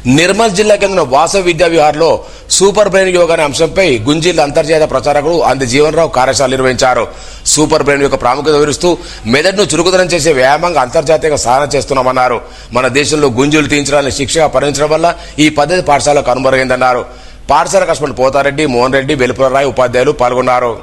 నిర్మల్ జిల్లాకు చెందిన వాసవి విద్యా విహార్లో సూపర్ బ్రెయిన్ యోగా అనే అంశంపై గుంజిల్ అంతర్జాతీయ ప్రచారకుడు అంది జీవన్రావు కార్యశాల నిర్వహించారు. సూపర్ బ్రెయిన్ యొక్క ప్రాముఖ్యత వివరిస్తూ మెదడును చురుకుదనం చేసే వ్యాయామంగా అంతర్జాతీయంగా సాధన చేస్తున్నామన్నారు. మన దేశంలో గుంజులు తీయించడాన్ని శిక్షగా పరిగణించడం వల్ల ఈ పద్ధతి పాఠశాలకు కనుమరుగైందన్నారు. పాఠశాల కష్టపడి పోతారెడ్డి, మోహన్ రెడ్డి, వెలుపులరాయ్ ఉపాధ్యాయులు పాల్గొన్నారు.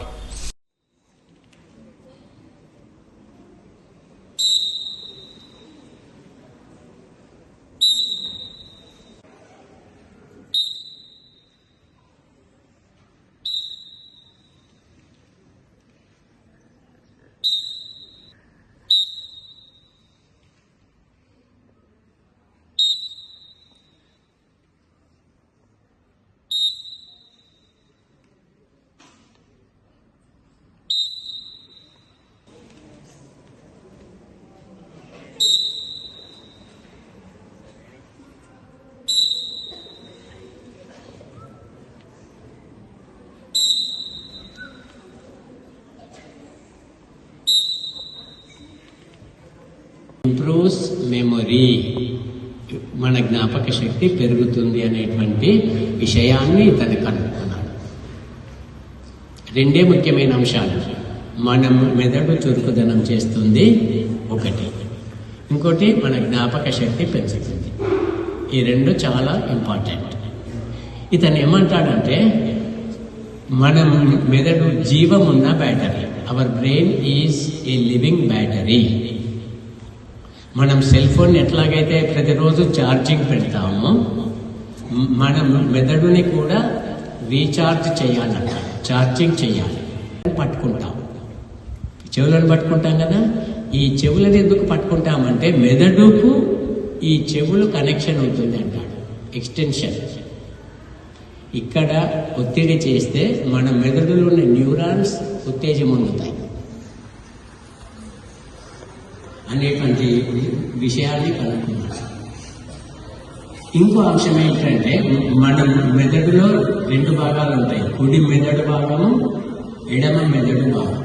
ఇంప్రూవ్స్ మెమొరీ, మన జ్ఞాపక శక్తి పెరుగుతుంది అనేటువంటి విషయాన్ని ఇతను కనుక్కున్నాడు. రెండే ముఖ్యమైన అంశాలు, మనం మెదడు చురుకుదనం చేస్తుంది ఒకటి, ఇంకోటి మన జ్ఞాపక శక్తి పెంచుతుంది. ఈ రెండు చాలా ఇంపార్టెంట్. ఇతను ఏమంటాడంటే, మనం మెదడు జీవం ఉన్న battery. Our brain is a living battery. మనం సెల్ ఫోన్ ఎట్లాగైతే ప్రతిరోజు ఛార్జింగ్ పెడతామో, మనం మెదడుని కూడా రీఛార్జ్ చేయాలన్నమాట, ఛార్జింగ్ చేయాలి. పట్టుకుంటాం, చెవులను పట్టుకుంటాం కదా. ఈ చెవులను ఎందుకు పట్టుకుంటామంటే మెదడుకు ఈ చెవులు కనెక్షన్ అవుతుంది అంటాడు, ఎక్స్టెన్షన్. ఇక్కడ ఒత్తిడి చేస్తే మన మెదడులో ఉన్న న్యూరాన్స్ ఉత్తేజమొందుతాయి అనేటువంటి విషయాన్ని కనుక్కున్నాడు. ఇంకో అంశం ఏంటంటే, మన మెదడులో రెండు భాగాలు ఉంటాయి, కుడి మెదడు భాగము, ఎడమ మెదడు భాగం.